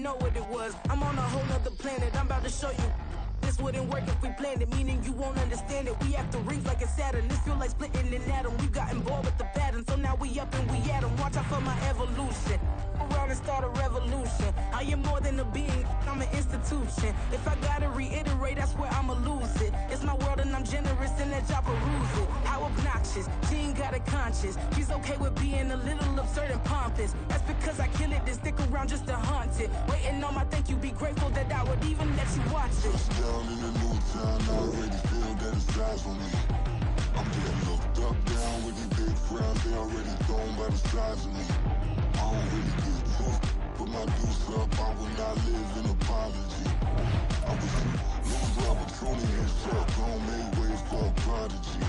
know what it was. I'm on a whole nother planet, I'm about to show you. This wouldn't work if we planned it, meaning you won't understand it. We have to rings like a Saturn. This feel like splitting an atom. We got involved with the pattern, so now we up and we at 'em. Watch out for my evolution. Around and start a revolution. I am more than a being, I'm an institution. If I gotta reiterate, that's where I'ma lose it. It's my world and I'm generous and that y'all peruse it. How obnoxious, she ain't got a conscience. She's okay with being a little absurd and pompous. That's because I kill it, then stick around just to haunt it. Waiting on my thank you, be grateful that I would even let you watch it. Down in the new town, I already feel that it's eyes on me. I'm getting looked up, down with these big frowns, they already thrown by the size of me. I don't really get tough, put my deuce up, I will not live in apology. I wish you lose the opportunity and shut, don't make ways for a prodigy.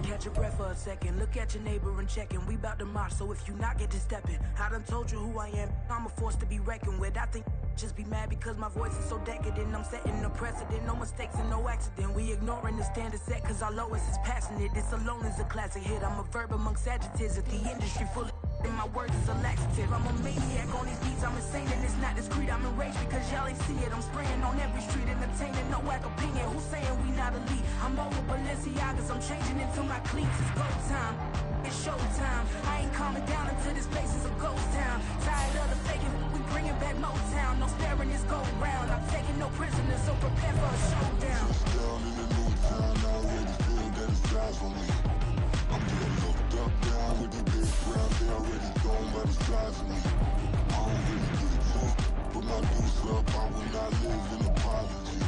Catch your breath for a second. Look at your neighbor and check in. We bout to march, so if you not get to stepping, I done told you who I am. I'm a force to be reckoned with. I think just be mad because my voice is so decadent. I'm setting a precedent, no mistakes and no accident. We ignoring the standard set cause our lowest is passionate. This alone is a classic hit. I'm a verb amongst adjectives. If the industry full of and my words is a laxative. I'm a maniac on these beats, I'm insane and it's not discreet. I'm enraged because y'all ain't see it. I'm spraying on every street, entertaining, no whack opinion. Who's saying we not elite? I'm over Balenciagas, I'm changing into my cleats. It's go time, it's show time. I ain't calming down until this place is a ghost town. Tired of the faking, we bringing back Motown. No sparing this go round. I'm taking no prisoners, so prepare for a showdown. Down in the new town, I already feel that it's eyes on me. I'm getting looked up, down with the big crowd, they already thrown by the size of me. I don't really get tough, put my deuce up, I will not live in apology.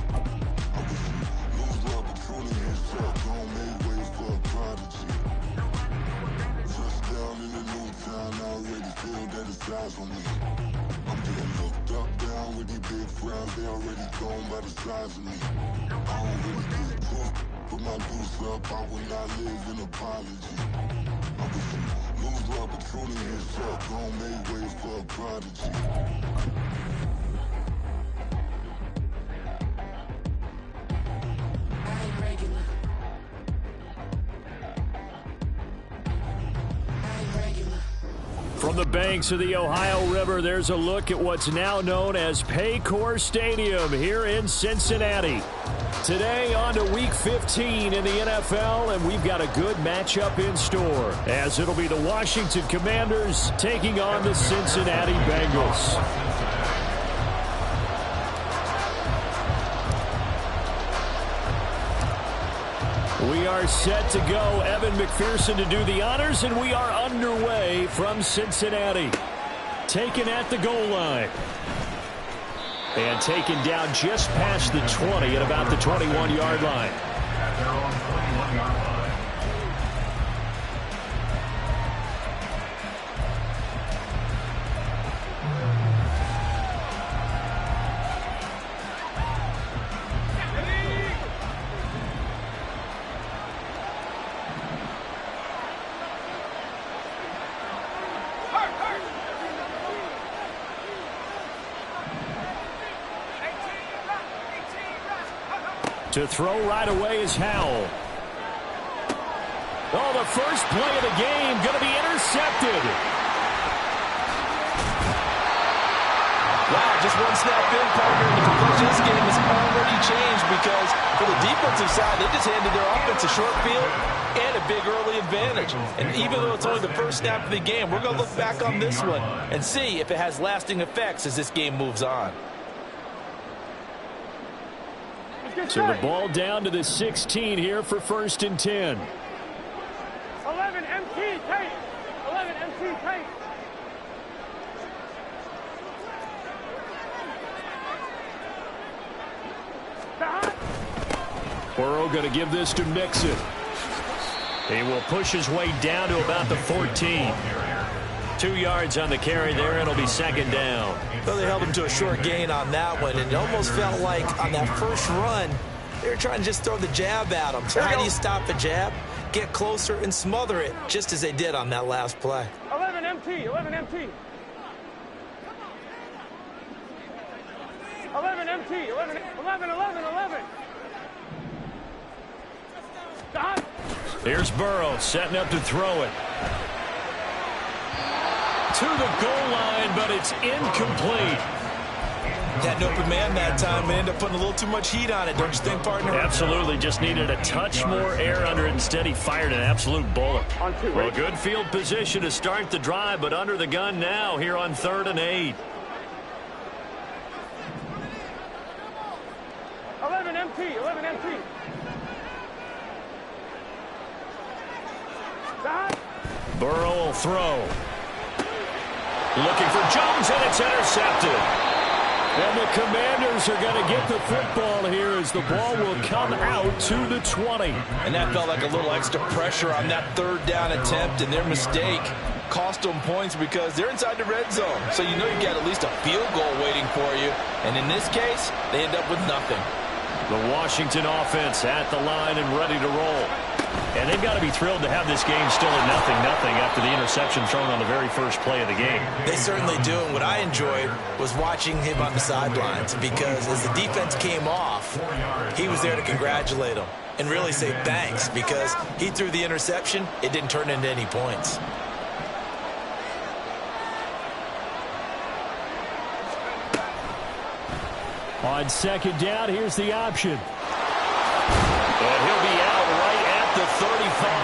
I wish you lose the opportunity and shut, don't make ways for a prodigy. Just down in the new town, I already feel that it's eyes on me. I'm getting looked up, down with the big crowds, they already thrown by the size of me. I don't really get tough, put my deuce up, I will not live in apology. I wish you lose the opportunity and shut, don't make ways for a prodigy. I ain't regular. I ain't regular. From the banks of the Ohio River, there's a look at what's now known as Paycor Stadium here in Cincinnati. Today on to Week 15 in the NFL, and we've got a good matchup in store, as it'll be the Washington Commanders taking on the Cincinnati Bengals. We are set to go. Evan McPherson to do the honors, and we are underway from Cincinnati. Taken at the goal line. And taken down just past the 20 at about the 21-yard line. To throw right away is Howell. Oh, the first play of the game going to be intercepted. Wow, just one snap in, partner, and the complexion of this game has already changed because for the defensive side, they just handed their offense a short field and a big early advantage. And even though it's only the first snap of the game, we're going to look back on this one and see if it has lasting effects as this game moves on. So the ball down to the 16 here for 1st and 10. 11 MT tight. 11 MT tight. Burrow going to give this to Mixon. He will push his way down to about the 14. 2 yards on the carry there. It'll be 2nd down. Well, they held him to a short gain on that one, and it almost felt like on that first run, they were trying to just throw the jab at him. So how do you stop a jab? Get closer and smother it, just as they did on that last play. 11 MT, 11 MT. 11 MT, 11, 11, 11, 11. Here's Burrow setting up to throw it. to the goal line, but it's incomplete. Had an open man that time and ended up putting a little too much heat on it, don't you think, partner? Absolutely. Just needed a touch more air under it. Instead, he fired an absolute bullet. Well, good field position to start the drive, but under the gun now here on 3rd and 8. 11 MT, 11 MT. Burrow will throw. Looking for Jones, and it's intercepted. And the Commanders are going to get the football here as the ball will come out to the 20. And that felt like a little extra pressure on that 3rd down attempt, and their mistake cost them points because they're inside the red zone. So you know you got at least a field goal waiting for you. And in this case, they end up with nothing. The Washington offense at the line and ready to roll. And they've got to be thrilled to have this game still at 0-0 after the interception thrown on the very first play of the game. They certainly do, and what I enjoyed was watching him on the sidelines because as the defense came off, he was there to congratulate them and really say thanks because he threw the interception. It didn't turn into any points. On 2nd down, here's the option. And he'll be out right at the 35.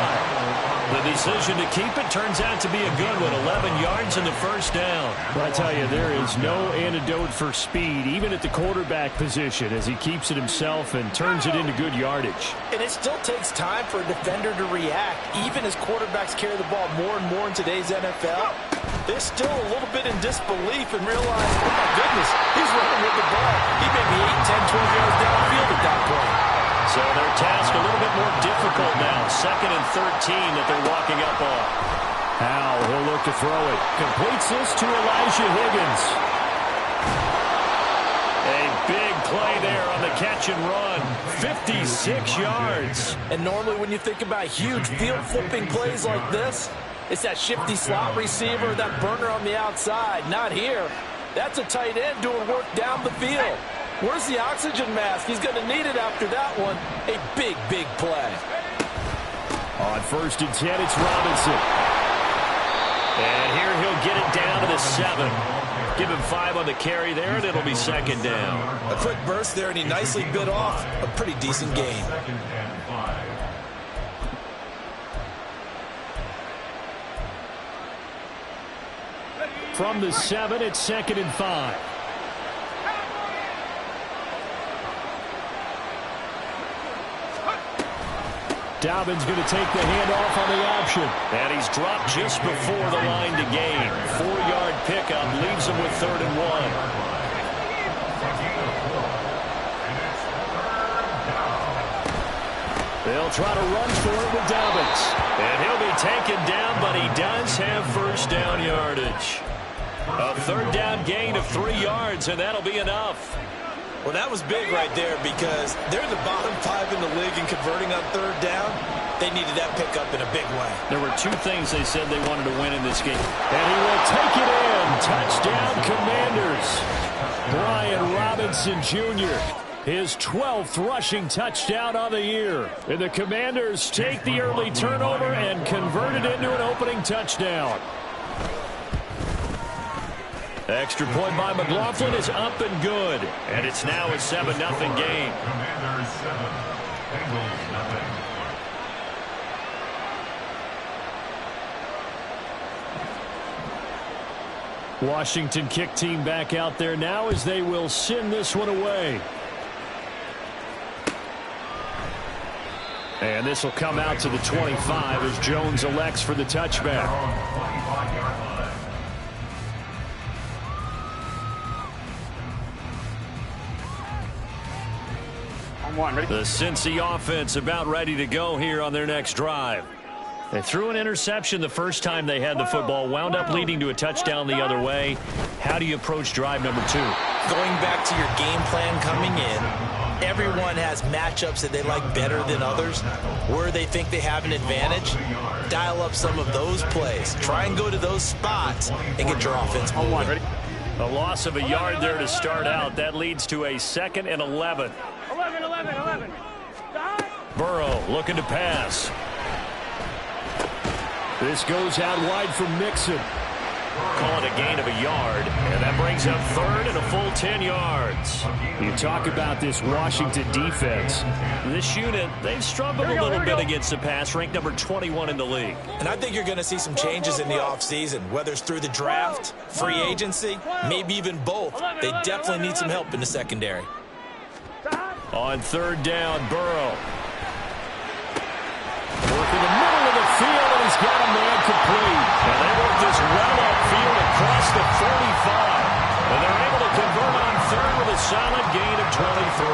The decision to keep it turns out to be a good one. 11 yards in the first down. Well, I tell you, there is no antidote for speed, even at the quarterback position, as he keeps it himself and turns it into good yardage. And it still takes time for a defender to react. Even as quarterbacks carry the ball more and more in today's NFL, they're still a little bit in disbelief and realize, oh my goodness, he's running with the ball. He may be 8, 10, 12 yards downfield at that point. So their task a little bit more difficult now. 2nd and 13 that they're walking up on. Howell, he'll look to throw it. Completes this to Elijah Higgins. A big play there on the catch and run. 56 yards. And normally when you think about huge field flipping plays like this, it's that shifty slot receiver, that burner on the outside. Not here. That's a tight end doing work down the field. Where's the oxygen mask? He's going to need it after that one. A big, big play. On 1st and 10, it's Robinson. And here he'll get it down to the 7. Give him 5 on the carry there, and it'll be 2nd down. A quick burst there, and he nicely bit off a pretty decent gain. From the 7, it's 2nd and 5. Dobbins going to take the handoff on the option. And he's dropped just before the line to gain. 4-yard pickup leaves him with 3rd and 1. They'll try to run for it with Dobbins. And he'll be taken down, but he does have 1st down yardage. A 3rd down gain of 3 yards, and that'll be enough. Well, that was big right there because they're the bottom 5 in the league in converting on 3rd down. They needed that pickup in a big way. There were 2 things they said they wanted to win in this game. And he will take it in. Touchdown, Commanders. Brian Robinson Jr., his 12th rushing touchdown on the year. And the Commanders take the early turnover and convert it into an opening touchdown. Extra point by McLaughlin is up and good. And it's now a 7-0 game. Washington kick team back out there now as they will send this one away. And this will come out to the 25 as Jones elects for the touchback. The Cincy offense about ready to go here on their next drive. They threw an interception the first time they had the football, wound up leading to a touchdown the other way. How do you approach drive number 2? Going back to your game plan coming in, everyone has matchups that they like better than others. Where they think they have an advantage, dial up some of those plays. Try and go to those spots and get your offense moving. A loss of a yard there to start out. That leads to a 2nd and 11. 11. Burrow looking to pass. This goes out wide for Mixon. Call it a gain of a yard, and that brings up third and a full 10 yards. You talk about this Washington defense. This unit, they've struggled a little bit against the pass, ranked number 21 in the league. And I think you're going to see some changes in the offseason, whether it's through the draft, free agency, maybe even both. They definitely need some help in the secondary. On third down, Burrow. Working the middle of the field, and he's got a man complete. And they work this well upfield across the 45. And they're able to convert on third with a solid gain of 23.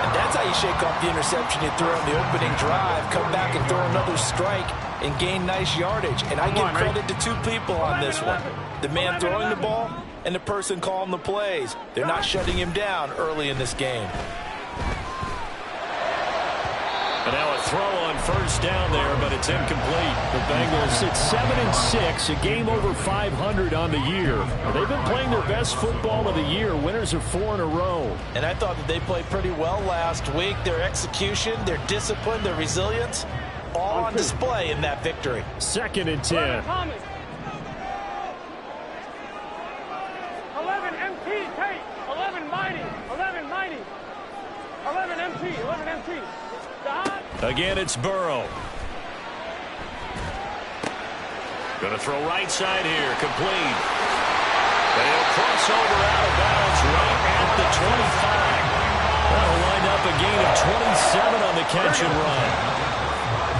And that's how you shake off the interception you threw on the opening drive, come back and throw another strike and gain nice yardage. And I give credit to two people on this one. The man throwing the ball and the person calling the plays. They're not shutting him down early in this game. And now a throw on first down there, but it's incomplete. The Bengals at 7-6, a game over 500 on the year. They've been playing their best football of the year. Winners of 4 in a row. And I thought that they played pretty well last week. Their execution, their discipline, their resilience, all on display in that victory. 2nd and 10. 11 MT, Tate. 11 Mighty. 11 Mighty. 11 MT. 11 MT. Again, it's Burrow. Going to throw right side here, complete. And he'll cross over out of bounds right at the 25. That'll wind up a gain of 27 on the catch and run.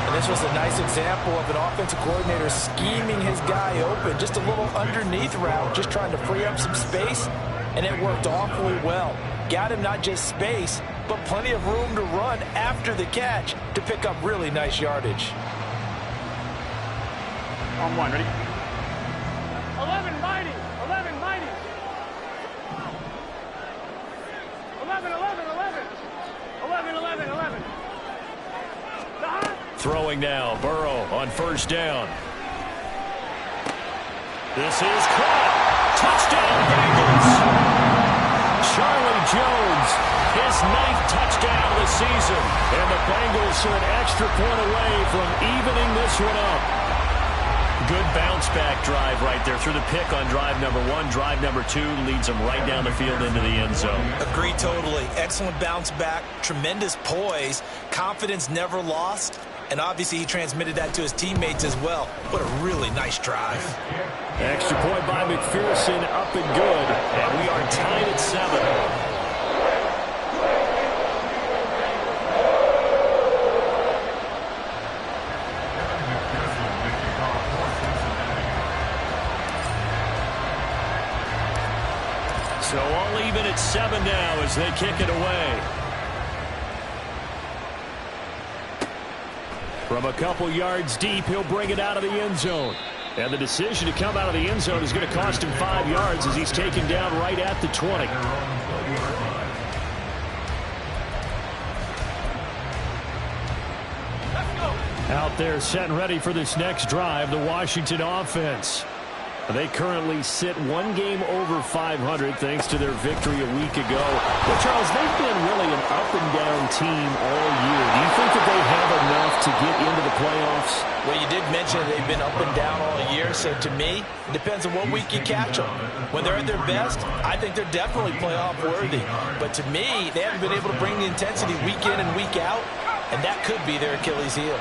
And this was a nice example of an offensive coordinator scheming his guy open. Just a little underneath route, just trying to free up some space, and it worked awfully well. Got him not just space, but plenty of room to run after the catch to pick up really nice yardage. On one, ready? 11 Mighty. 11 Mighty. 11, 11, 11. 11, 11, 11. Throwing now, Burrow on first down. This is caught. Touchdown, Bengals. Charlie Jones, his 9th touchdown of the season. And the Bengals are an extra point away from evening this one up. Good bounce-back drive right there through the pick on drive number 1. Drive number 2 leads them right down the field into the end zone. Agree totally. Excellent bounce back, tremendous poise, confidence never lost, and obviously he transmitted that to his teammates as well. What a really nice drive. Extra point by McPherson, up and good. And we are tied at 7. So all even at 7 now as they kick it away. From a couple yards deep, he'll bring it out of the end zone. And the decision to come out of the end zone is going to cost him 5 yards as he's taken down right at the 20. Out there set and ready for this next drive, the Washington offense. They currently sit 1 game over 500 thanks to their victory a week ago. But, Charles, they've been really an up-and-down team all year. Do you think that they have enough to get into the playoffs? Well, you did mention they've been up and down all year, so to me, it depends on what week you catch them. When they're at their best, I think they're definitely playoff-worthy. But to me, they haven't been able to bring the intensity week in and week out, and that could be their Achilles heel.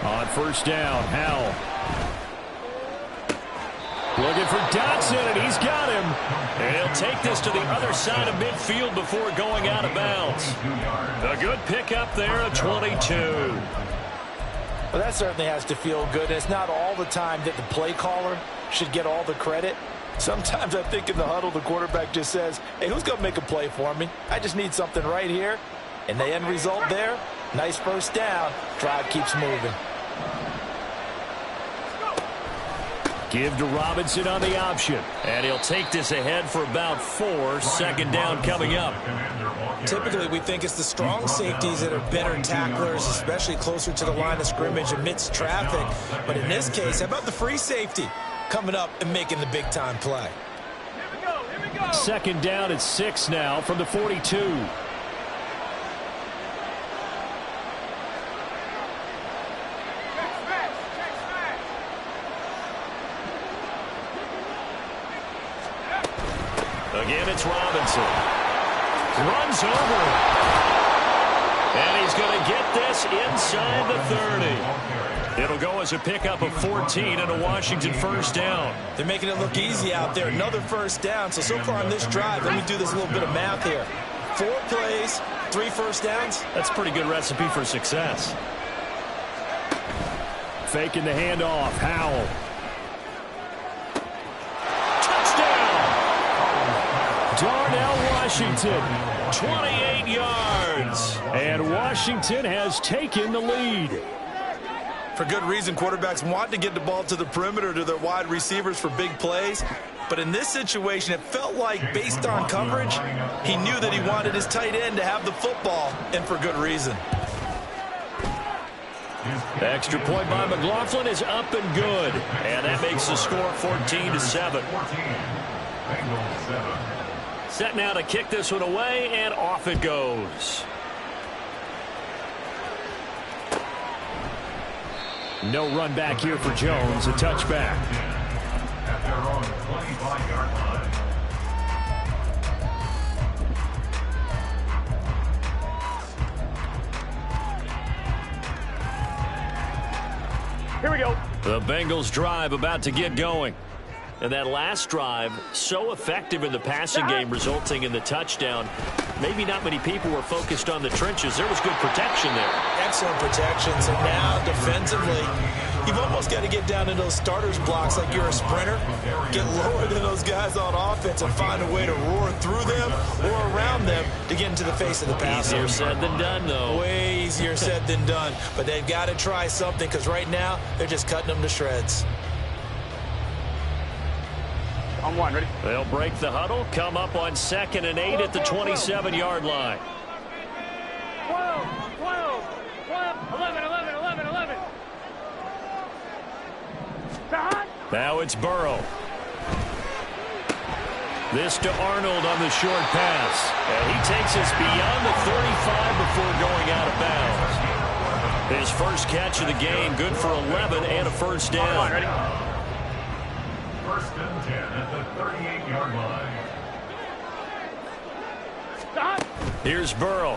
On first down, Howell. Looking for Dotson, and he's got him. And he'll take this to the other side of midfield before going out of bounds. A good pickup there of 22. Well, that certainly has to feel good. It's not all the time that the play caller should get all the credit. Sometimes I think in the huddle, the quarterback just says, hey, who's going to make a play for me? I just need something right here. And the end result there, nice first down. Drive keeps moving. Give to Robinson on the option. And he'll take this ahead for about 4. Second down coming up. Typically, we think it's the strong safeties that are better tacklers, especially closer to the line of scrimmage amidst traffic. But in this case, how about the free safety coming up and making the big-time play? Here we go. Second down at 6 now from the 42. Again, it's Robinson. Runs over him. And he's going to get this inside the 30. It'll go as a pickup of 14 and a Washington first down. They're making it look easy out there. Another first down. So far on this drive, let me do this little bit of math here. 4 plays, 3 first downs. That's a pretty good recipe for success. Faking the handoff. Howell. Darnell Washington, 28 yards. And Washington has taken the lead. For good reason, quarterbacks want to get the ball to the perimeter to their wide receivers for big plays. But in this situation, it felt like, based on coverage, he knew that he wanted his tight end to have the football, and for good reason. The extra point by McLaughlin is up and good. And that makes the score 14-7. Set now to kick this one away, and off it goes. No run back here for Jones. A touchback. At their own 25-yard line. Here we go. The Bengals drive about to get going. And that last drive, so effective in the passing game, resulting in the touchdown. Maybe not many people were focused on the trenches. There was good protection there. Excellent protection. So now, defensively, you've almost got to get down to those starters blocks like you're a sprinter. Get lower than those guys on offense and find a way to roar through them or around them to get into the face of the passer. Easier said than done, though. Way easier said than done. But they've got to try something because right now, they're just cutting them to shreds. On one, ready? They'll break the huddle, come up on 2nd and 8 at the 27-yard line. 12, 11, 11. Now it's Burrow. This to Arnold on the short pass. And he takes us beyond the 35 before going out of bounds. His first catch of the game, good for 11 and a first down. On, ready? First and 10 at the 38-yard line. Stop. Here's Burrow.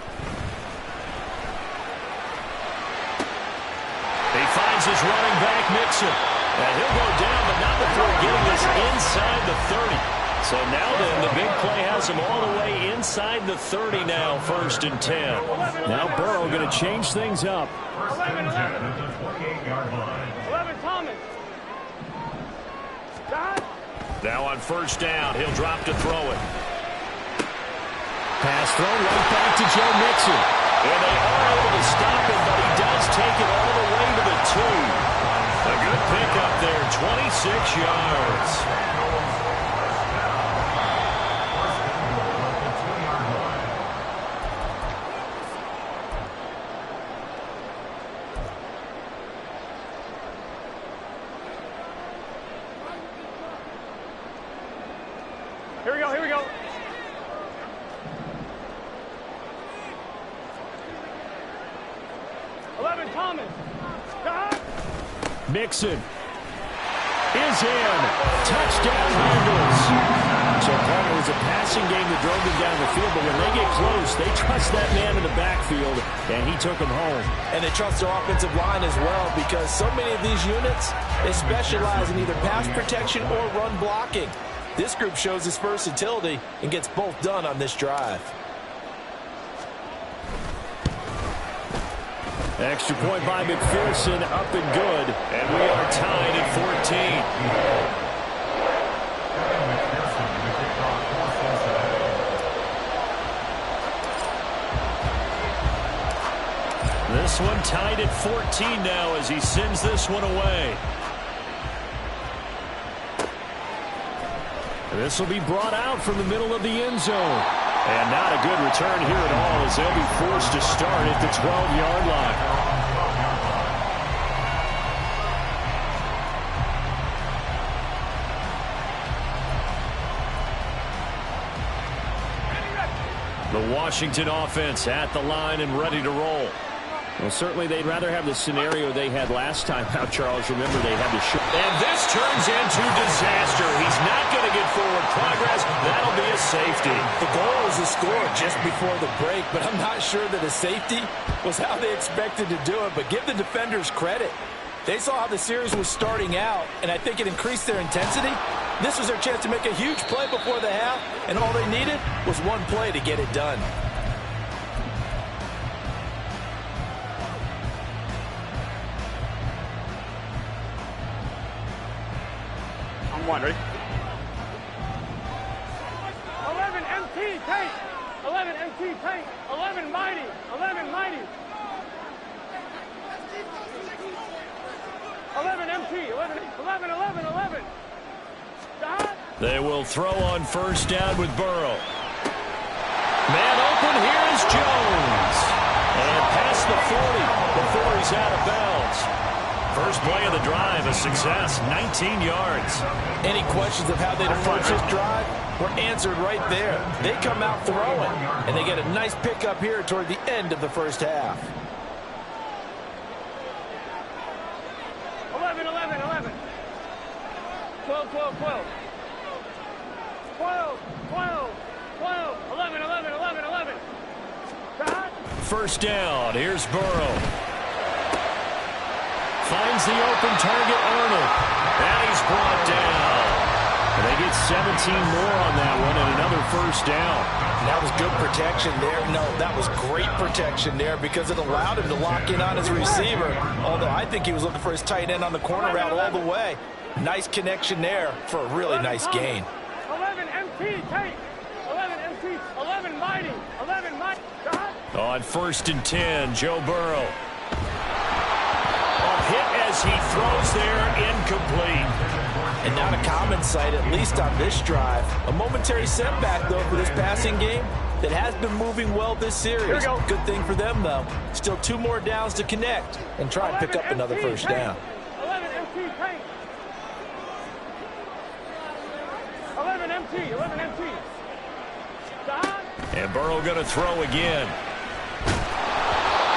He finds his running back, Mixon. And he'll go down, but not before getting this inside the 30. So now then, the big play has him all the way inside the 30 now, 1st and 10. Now Burrow going to change things up. First and 10 at the 28-yard line. 11, Thomas. Now on first down, he'll drop to throw it. Pass throw right back to Joe Mixon. And they are able to stop him, but he does take it all the way to the 2. A good pickup there, 26 yards. Here we go. Thomas. Mixon is in. Touchdown, Bengals. So it was a passing game that drove them down the field, but when they get close, they trust that man in the backfield, and he took them home. And they trust their offensive line as well, because so many of these units, they specialize in either pass protection or run blocking. This group shows its versatility and gets both done on this drive. Extra point by McPherson, up and good. And we are tied at 14. This one tied at 14 now as he sends this one away. This will be brought out from the middle of the end zone. And not a good return here at all as they'll be forced to start at the 12-yard line. The Washington offense at the line and ready to roll. Well, certainly they'd rather have the scenario they had last time out, Charles. Remember, they had the short. And this turns into disaster. He's not going to get forward progress. That'll be a safety. The goal was to score just before the break, but I'm not sure that a safety was how they expected to do it. But give the defenders credit. They saw how the series was starting out, and I think it increased their intensity. This was their chance to make a huge play before the half, and all they needed was one play to get it done. I'm one, ready? 11 MT, tank. 11 MT, tank. 11 mighty. 11 mighty. 11 MT. 11. Stop. They will throw on first down with Burrow. Man open, here is Jones. And past the 40 before he's out of bounds. First play of the drive, a success, 19 yards. Any questions of how they'd approach this drive were answered right there. They come out throwing, and they get a nice pickup here toward the end of the first half. 11. 12. 11. Stop. First down, here's Burrow. Finds the open target, Arnold. And he's brought down. And they get 17 more on that one and another first down. That was good protection there. No, that was great protection there because it allowed him to lock in on his receiver. Although I think he was looking for his tight end on the corner route all the way. Nice connection there for a really nice gain. 11 MT, tank. 11 MT. 11 mighty. 11 mighty. Stop. On 1st and 10, Joe Burrow. Hit as he throws there, incomplete. And not a common sight, at least on this drive. A momentary setback, though, for this passing game that has been moving well this series. Good thing for them, though. Still 2 more downs to connect and try and pick up another first down. 11 MT, tank. 11 MT. Stop. And Burrow going to throw again.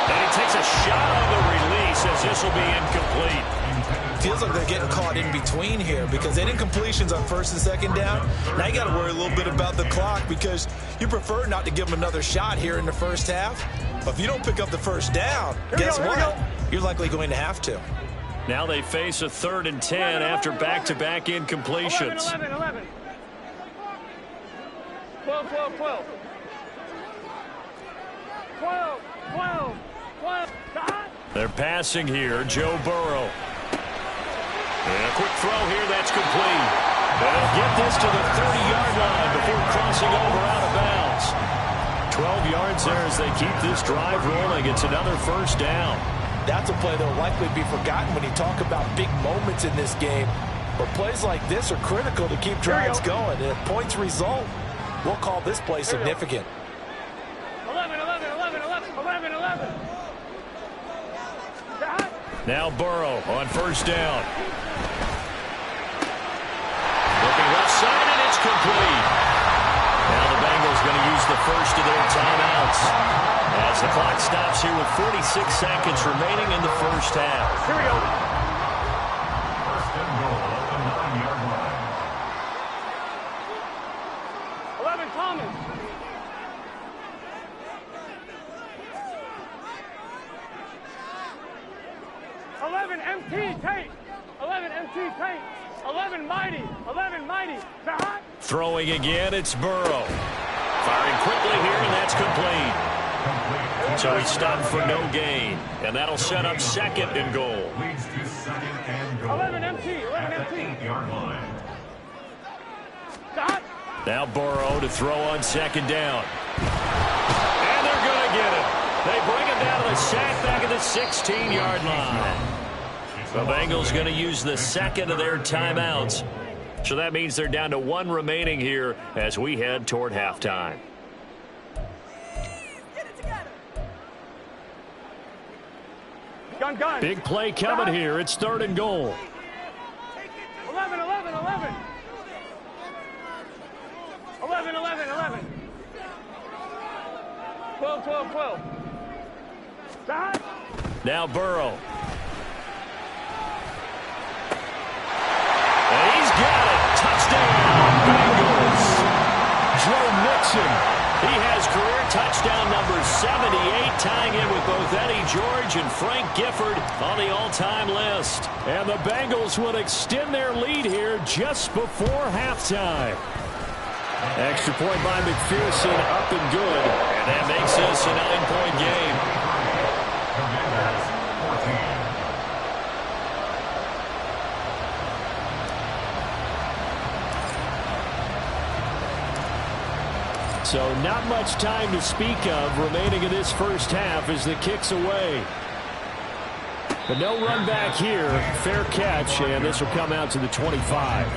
And he takes a shot on the release as this will be incomplete. Feels like they're getting caught in between here because they didn't completions on 1st and 2nd down. Now you got to worry a little bit about the clock because you prefer not to give them another shot here in the first half. But if you don't pick up the first down, guess what? You're likely going to have to. Now they face a 3rd and 10 after back-to-back incompletions. 11. 12. 12. Stop. They're passing here, Joe Burrow. And a quick throw here, that's complete. They'll get this to the 30-yard line before crossing over out of bounds. 12 yards there as they keep this drive rolling. It's another first down. That's a play that will likely be forgotten when you talk about big moments in this game. But plays like this are critical to keep drives going. And if points result, we'll call this play significant. 11. Stop. Now Burrow on first down. Looking left side, and it's complete. Now the Bengals going to use the first of their timeouts as the clock stops here with 46 seconds remaining in the first half. Here we go. First and goal at the 9-yard line. 11 Thomas. 11 MT, tank. 11 MT, tank. 11 mighty. 11 mighty. Stop. Throwing again, it's Burrow. Firing quickly here, and that's complete. So he stopped for no gain, and that'll set up 2nd and goal. Leads to 2nd and goal. 11 MT. 11 At the MT. 8-yard line. Stop. Now Burrow to throw on 2nd down. And they're going to get it. They bring him down to the sack back at the 16-yard line. The Bengals going to use the 2nd of their timeouts. So that means they're down to 1 remaining here as we head toward halftime. Gun. Big play coming here. It's 3rd and goal. 11. 12. Stop. Now Burrow. And he's got it. Touchdown, Bengals. Joe Mixon Sergeant Frank Gifford on the all-time list. And the Bengals will extend their lead here just before halftime. Extra point by McPherson, up and good. And that makes this a 9-point game. So not much time to speak of remaining in this first half as the kick's away. But no run back here. Fair catch, and this will come out to the 25.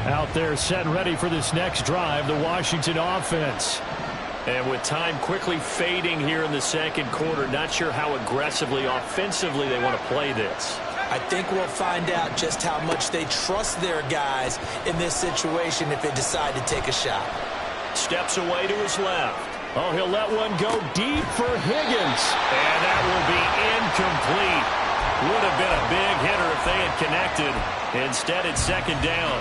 Out there set and ready for this next drive, the Washington offense. And with time quickly fading here in the second quarter, not sure how aggressively, offensively they want to play this. I think we'll find out just how much they trust their guys in this situation if they decide to take a shot. Steps away to his left. Oh, he'll let one go deep for Higgins. And that will be incomplete. Would have been a big hitter if they had connected. Instead, it's second down.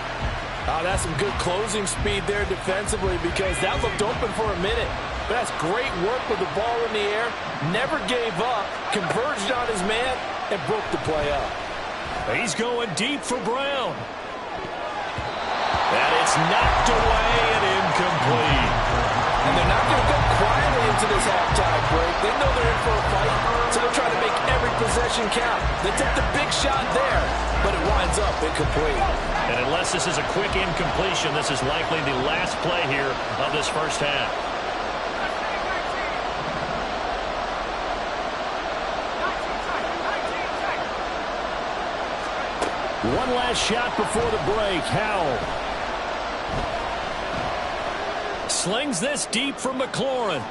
Oh, that's some good closing speed there defensively because that looked open for a minute. But that's great work with the ball in the air. Never gave up, converged on his man, and broke the play up. He's going deep for Brown. And it's knocked away and incomplete. And they're not going to go quietly into this halftime break. They know they're in for a fight, so they're trying to make every possession count. They took the big shot there, but it winds up incomplete. And unless this is a quick incompletion, this is likely the last play here of this first half. One last shot before the break. Howell slings this deep from McLaurin.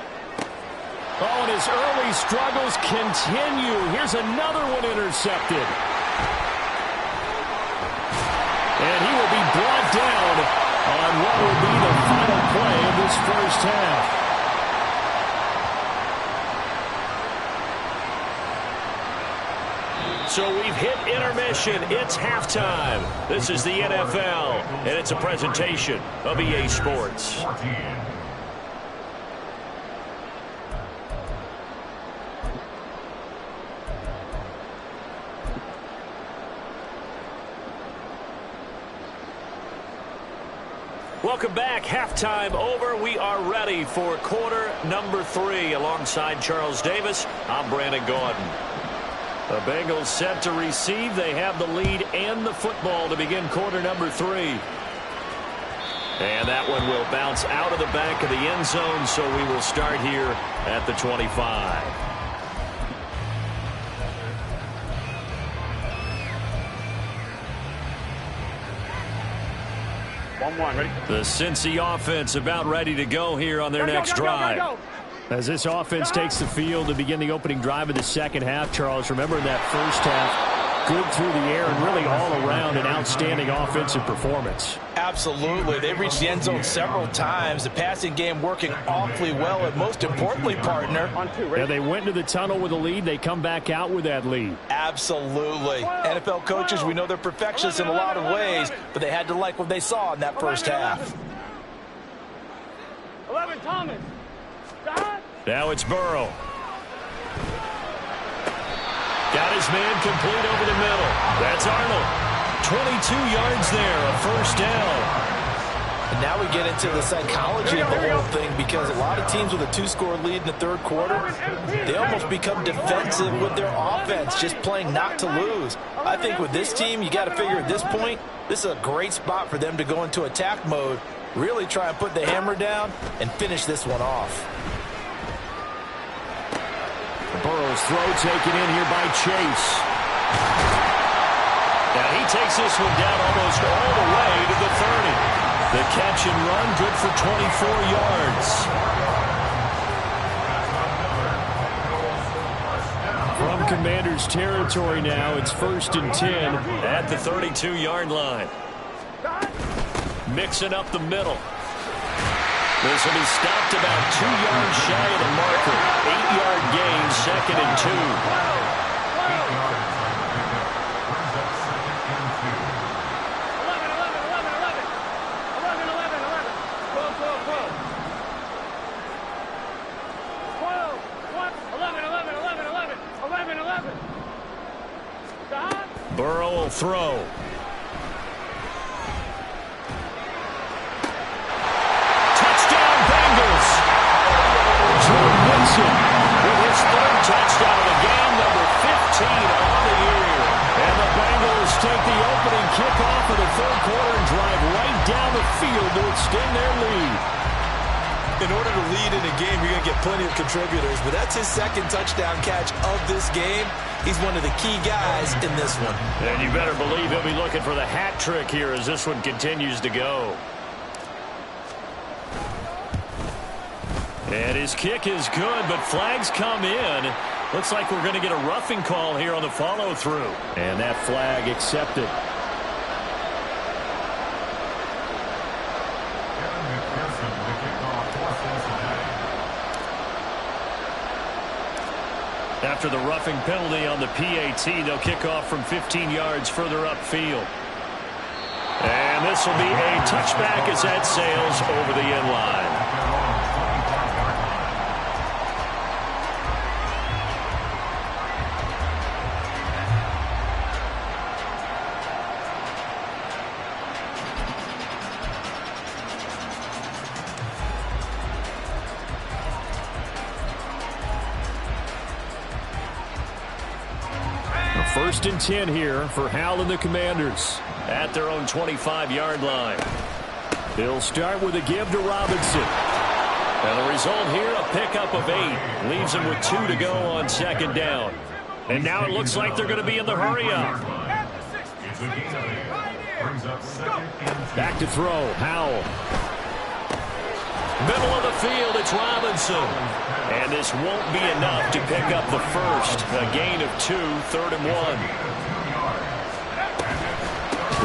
Oh, and his early struggles continue. Here's another one intercepted. And he will be brought down on what will be the final play of this first half. So we've hit intermission. It's halftime. This is the NFL, and it's a presentation of EA Sports. Welcome back. Halftime over. We are ready for quarter number 3. Alongside Charles Davis, I'm Brandon Gaudin. The Bengals set to receive. They have the lead and the football to begin quarter number 3. And that one will bounce out of the back of the end zone, so we will start here at the 25. Ready? The Cincy offense about ready to go here on their next drive. Go. As this offense takes the field to begin the opening drive of the second half, Charles, remember that first half, good through the air and really all around an outstanding offensive performance. Absolutely. They reached the end zone several times. The passing game working awfully well, and most importantly, partner. Yeah, they went into the tunnel with a lead. They come back out with that lead. Absolutely. NFL coaches, we know they're perfectionists in a lot of ways, but they had to like what they saw in that first half. 11, Thomas. Now it's Burrow. Got his man complete over the middle. That's Arnold. 22 yards there, a first down. And now we get into the psychology of the whole thing because a lot of teams with a 2-score lead in the third quarter, they almost become defensive with their offense, just playing not to lose. I think with this team, you got to figure at this point, this is a great spot for them to go into attack mode, really try and put the hammer down and finish this one off. Burrow's throw taken in here by Chase. Now he takes this one down almost all the way to the 30. The catch and run good for 24 yards. From Commanders territory now, it's 1st and 10 at the 32-yard line. Mixing up the middle. This will be stopped about 2 yards shy of the marker. 8-yard gain, 2nd and 2. 8 yards on the pickup. Brings up 2nd and 2. 11, 11, 11, 11. 11, 11, 11. 12, 12, 12. 12, 12, 11, 11, 11, 11. 11, 11. Stop. Burrow will throw. Touchdown Bengals. Jordan Wilson with his 3rd touchdown of the game, number 15 on the year. And the Bengals take the opening kickoff of the 3rd quarter and drive right down the field to extend their lead. In order to lead in a game, you're going to get plenty of contributors, but that's his 2nd touchdown catch of this game. He's one of the key guys in this one. And you better believe he'll be looking for the hat trick here as this one continues to go. And his kick is good, but flags come in. Looks like we're going to get a roughing call here on the follow-through. And that flag accepted. Kevin McPherson, the kickoff for Cincinnati. After the roughing penalty on the PAT, they'll kick off from 15 yards further upfield. And this will be a touchback as that sails over the end line. First and 10 here for Hal and the Commanders at their own 25-yard line. They'll start with a give to Robinson. And the result here, a pickup of 8. Leaves them with 2 to go on 2nd down. And now it looks like they're going to be in the hurry-up. It's a gain of 8. Brings up 2nd and 2. Back to throw, Howell. Middle of the field, it's Robinson. And this won't be enough to pick up the first. A gain of 2, 3rd and 1.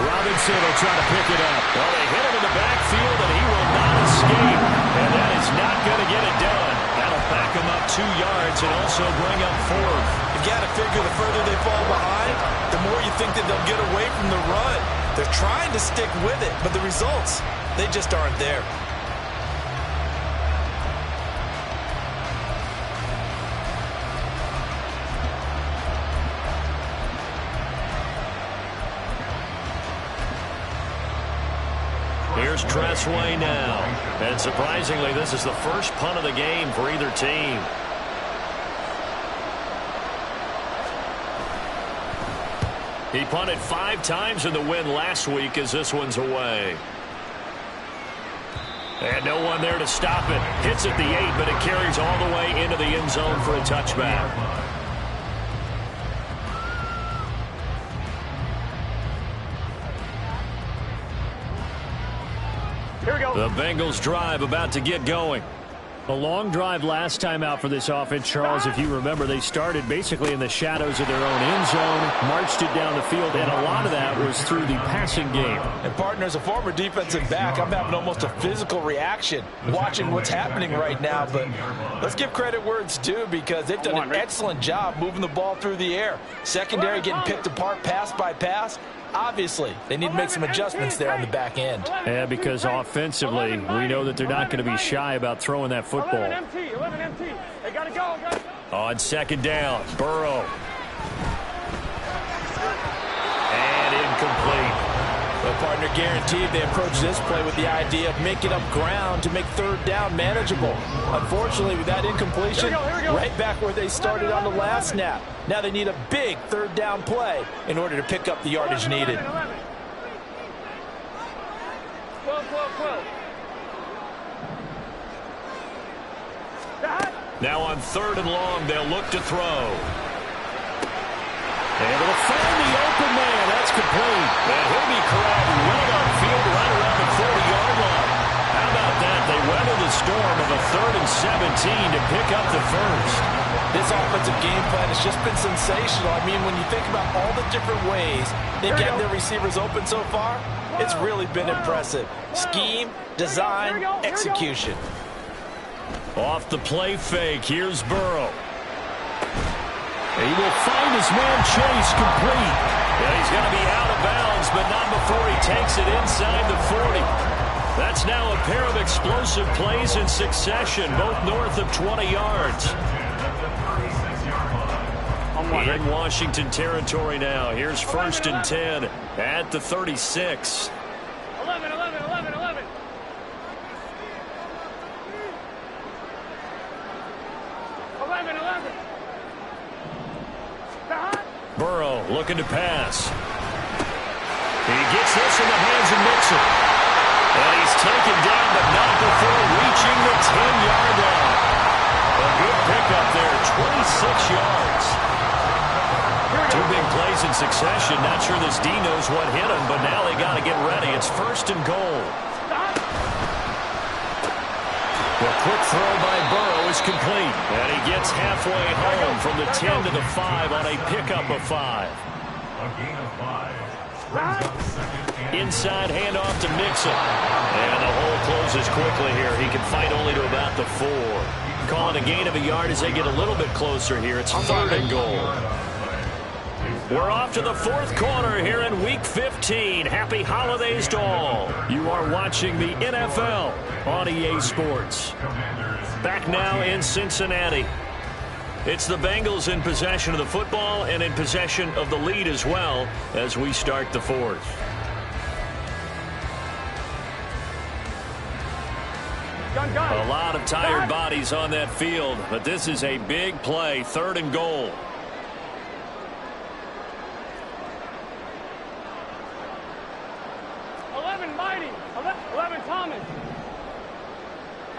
Robinson will try to pick it up. Well, they hit him in the backfield, and he will not escape. And that is not going to get it done. That'll back him up 2 yards and also bring up 4th. You've got to figure the further they fall behind, the more you think that they'll get away from the run. They're trying to stick with it, but the results, they just aren't there. Here's Tressway now. And surprisingly, this is the first punt of the game for either team. He punted 5 times in the win last week as this one's away. And no one there to stop it. Hits at the 8, but it carries all the way into the end zone for a touchback. Here we go. The Bengals drive about to get going. A long drive last time out for this offense, Charles. If you remember, they started basically in the shadows of their own end zone, marched it down the field, and a lot of that was through the passing game. And partner, as a former defensive back, I'm having almost a physical reaction watching what's happening right now. But let's give credit where it's due because they've done an excellent job moving the ball through the air. Secondary getting picked apart pass by pass. Obviously, they need to make some adjustments there on the back end. Yeah, because offensively, we know that they're not going to be shy about throwing that football. 11 MT, 11 MT. They got to go. On 2nd down, Burrow. And incomplete. Well, partner, guaranteed they approach this play with the idea of making up ground to make 3rd down manageable. Unfortunately, with that incompletion, Here we go. right back where they started on the last snap. Now they need a big 3rd down play in order to pick up the yardage needed. 11. 12, 12, 12. Now on 3rd and long, they'll look to throw. Able to find the open man. That's complete. And he'll be corralled well upfield right around the 40-yard line. How about that? They weather the storm of a 3rd and 17 to pick up the first. This offensive game plan has just been sensational. I mean, when you think about all the different ways they've gotten their receivers open so far, it's really been impressive. Scheme, design, execution. Off the play fake, here's Burrow. He will find his man Chase complete. Yeah, he's going to be out of bounds, but not before he takes it inside the 40. That's now a pair of explosive plays in succession, both north of 20 yards. In Washington territory now. Here's 1st and 10 at the 36. 11, 11, 11, 11. Burrow looking to pass. He gets this in the hands of Mixon. And he's taken down, but not before reaching the 10-yard line. A good pickup there, 26 yards. 2 big plays in succession. Not sure this D knows what hit him, but now they got to get ready. It's 1st and goal. The quick throw by Burrow is complete. And he gets halfway home from the 10 to the 5 on a pickup of 5. A gain of 5. Inside handoff to Mixon. And the hole closes quickly here. He can fight only to about the 4. Calling a gain of a yard as they get a little bit closer here. It's 3rd and goal. We're off to the 4th quarter here in Week 15. Happy holidays to all. You are watching the NFL on EA Sports. Back now in Cincinnati. It's the Bengals in possession of the football and in possession of the lead as well as we start the 4th. A lot of tired bodies on that field, but this is a big play. 3rd and goal. 11 Thomas.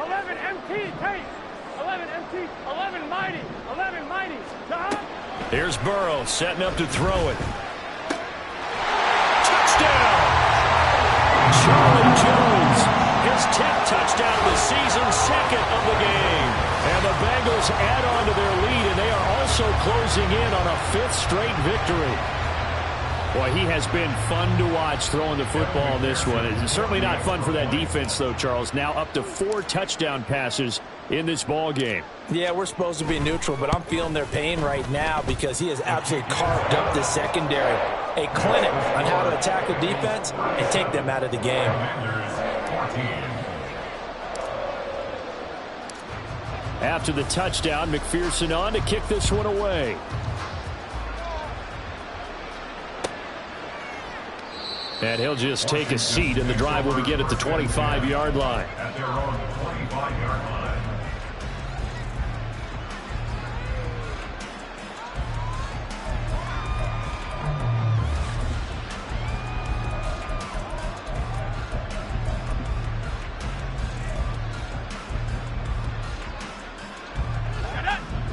11 MT Tate. 11 MT. 11 Mighty. 11 Mighty. Here's Burrow setting up to throw it. Touchdown! Charlie Jones, his 10th touchdown of the season, 2nd of the game. And the Bengals add on to their lead, and they are also closing in on a 5th straight victory. Boy, he has been fun to watch throwing the football in this one. It's certainly not fun for that defense, though, Charles. Now up to 4 touchdown passes in this ball game. Yeah, we're supposed to be neutral, but I'm feeling their pain right now because he has absolutely carved up this secondary. A clinic on how to attack the defense and take them out of the game. After the touchdown, McPherson on to kick this one away. And he'll just take a seat, and the drive will begin at the 25-yard line. At their own 25-yard line.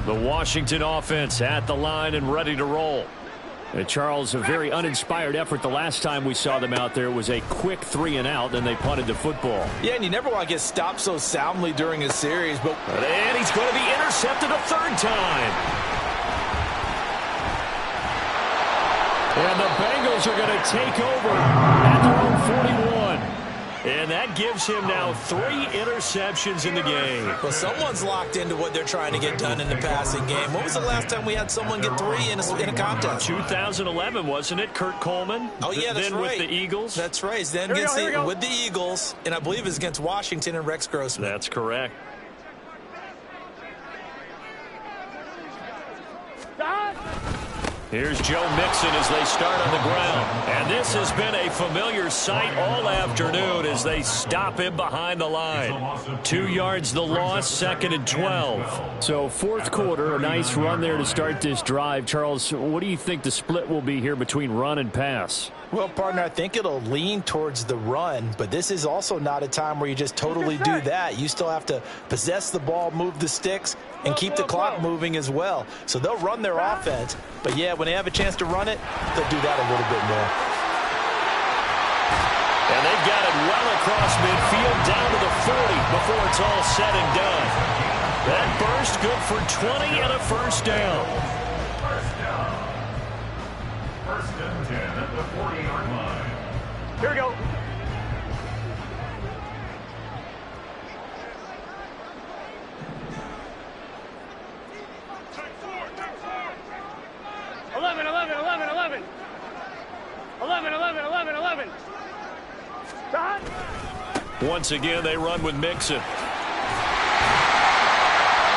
The Washington offense at the line and ready to roll. And Charles, a very uninspired effort the last time we saw them out there. It was a quick 3-and-out, and they punted the football. Yeah, and you never want to get stopped so soundly during a series. And he's going to be intercepted a 3rd time. And the Bengals are going to take over at their own 41. And that gives him now 3 interceptions in the game. Well, someone's locked into what they're trying to get done in the passing game. When was the last time we had someone get 3 in a contest? 2011, wasn't it? Kurt Coleman? Oh, yeah, that's then right. With the Eagles? That's right. Then with the Eagles, and I believe it's against Washington and Rex Grossman. That's correct. Here's Joe Mixon as they start on the ground. And this has been a familiar sight all afternoon as they stop him behind the line. 2 yards the loss, 2nd and 12. So 4th quarter, a nice run there to start this drive. Charles, what do you think the split will be here between run and pass? Well, partner, I think it'll lean towards the run, but this is also not a time where you just totally do that. You still have to possess the ball, move the sticks, and keep the clock moving as well. So they'll run their offense, but yeah, when they have a chance to run it, they'll do that a little bit more. And they've got it well across midfield down to the 40 before it's all said and done. That burst good for 20 and a first down. First and 10 at the 40-yard line. Here we go. Once again, they run with Mixon.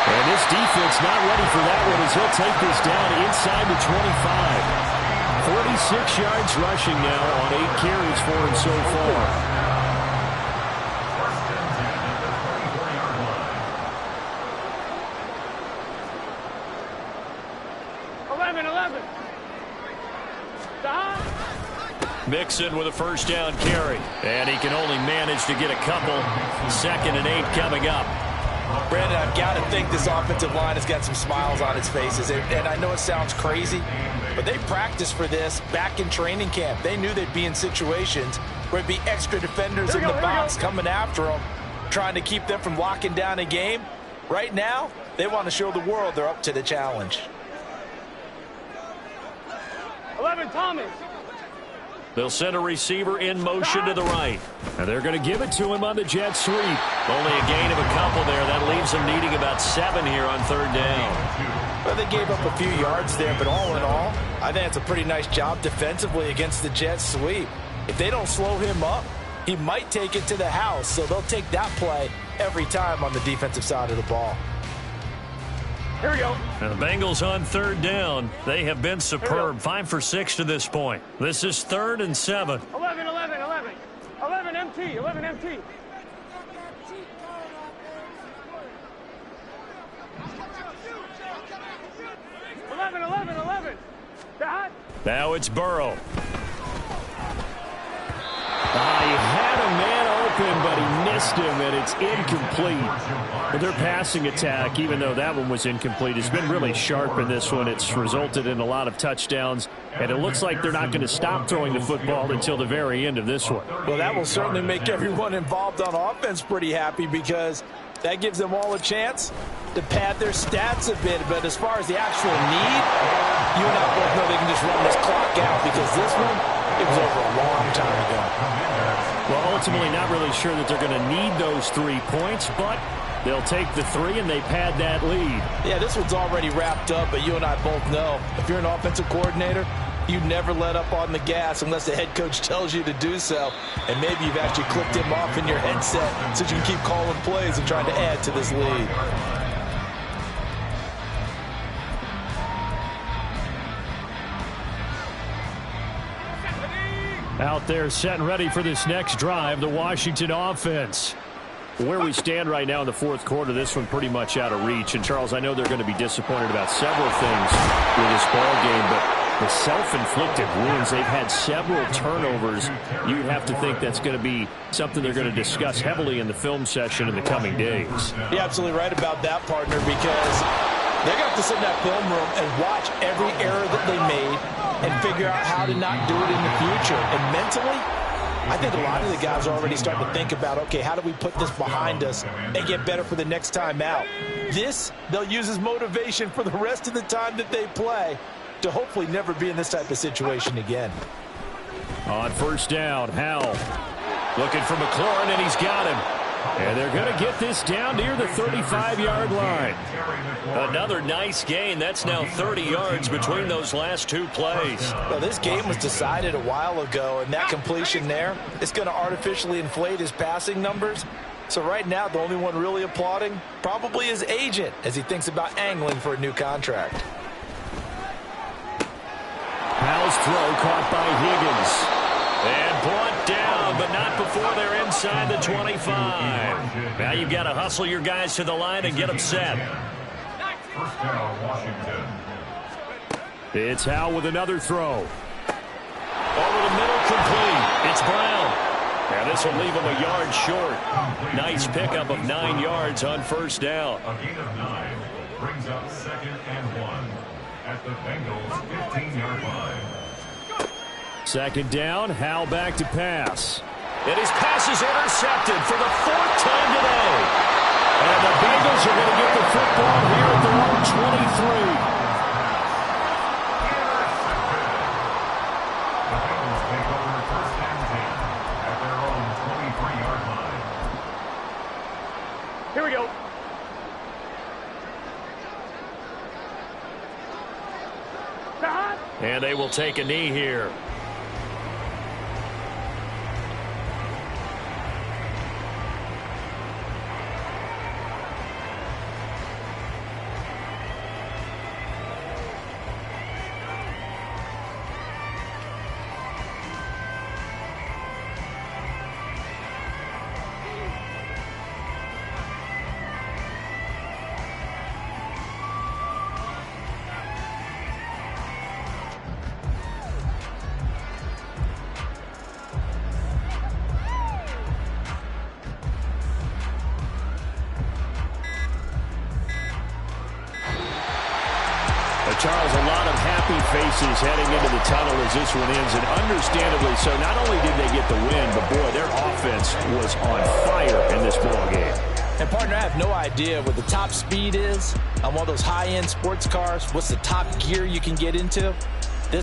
And this defense not ready for that one as he'll take this down inside the 25. 46 yards rushing now on 8 carries for him so far. Mixon with a first down carry. And he can only manage to get a couple. 2nd and 8 coming up. Brandon, I've got to think this offensive line has got some smiles on its faces. And I know it sounds crazy, but they practiced for this back in training camp. They knew they'd be in situations where it'd be extra defenders in the box coming after them, trying to keep them from locking down a game. Right now, they want to show the world they're up to the challenge. 11, Thomas. They'll send a receiver in motion to the right. And they're going to give it to him on the jet sweep. Only a gain of a couple there. That leaves them needing about 7 here on 3rd down. Well, they gave up a few yards there, but all in all, I think it's a pretty nice job defensively against the jet sweep. If they don't slow him up, he might take it to the house. So they'll take that play every time on the defensive side of the ball. Here we go. And the Bengals on 3rd down. They have been superb. 5 for 6 to this point. This is 3rd and 7. 11, 11, 11. 11 MT, 11 MT. 11, 11, 11. Now it's Burrow. He had a man open, but he missed him, and it's incomplete. But their passing attack, even though that one was incomplete, has been really sharp in this one. It's resulted in a lot of touchdowns, and it looks like they're not going to stop throwing the football until the very end of this one. Well, that will certainly make everyone involved on offense pretty happy because that gives them all a chance to pad their stats a bit. But as far as the actual need, you and I both know they can just run this clock out because this one, it was over a long time ago. Well, ultimately not really sure that they're going to need those 3 points, but they'll take the 3 and they pad that lead. Yeah, this one's already wrapped up, but you and I both know if you're an offensive coordinator, you never let up on the gas unless the head coach tells you to do so. And maybe you've actually clicked him off in your headset so you can keep calling plays and trying to add to this lead. Out there set and ready for this next drive, the Washington offense. Where we stand right now in the 4th quarter, this one pretty much out of reach. And, Charles, I know they're going to be disappointed about several things with this ball game, but the self-inflicted wounds, they've had several turnovers. You have to think that's going to be something they're going to discuss heavily in the film session in the coming days. You're absolutely right about that, partner, because they're going to have to sit in that film room and watch every error that they made and figure out how to not do it in the future. And mentally, I think a lot of the guys are already starting to think about, okay, how do we put this behind us and get better for the next time out? This, they'll use as motivation for the rest of the time that they play to hopefully never be in this type of situation again. On 1st down, Howell looking for McLaurin, and he's got him. And they're going to get this down near the 35-yard line. Another nice gain. That's now 30 yards between those last 2 plays. Well, this game was decided a while ago, and that completion there is going to artificially inflate his passing numbers. So right now, the only one really applauding probably his agent as he thinks about angling for a new contract. Howell's throw caught by Higgins. And brought down, but not before they're inside the 25. Now you've got to hustle your guys to the line and get them set. First down, Washington. It's Howell with another throw. Over the middle, complete. It's Brown. Now this will leave him a yard short. Nice pickup of 9 yards on 1st down. A gain of 9 brings up 2nd and 1 at the Bengals 15-yard line. 2nd down, Howell back to pass. And his pass is intercepted for the 4th time today. And the Bengals are going to get the football here at their own 23. The Bengals take over first and 10 at their own 23-yard line. Here we go. And they will take a knee here. Charles, a lot of happy faces heading into the tunnel as this one ends, and understandably so. Not only did they get the win, but boy, their offense was on fire in this ball game. And partner, I have no idea what the top speed is on one of those high-end sports cars. What's the top gear you can get into?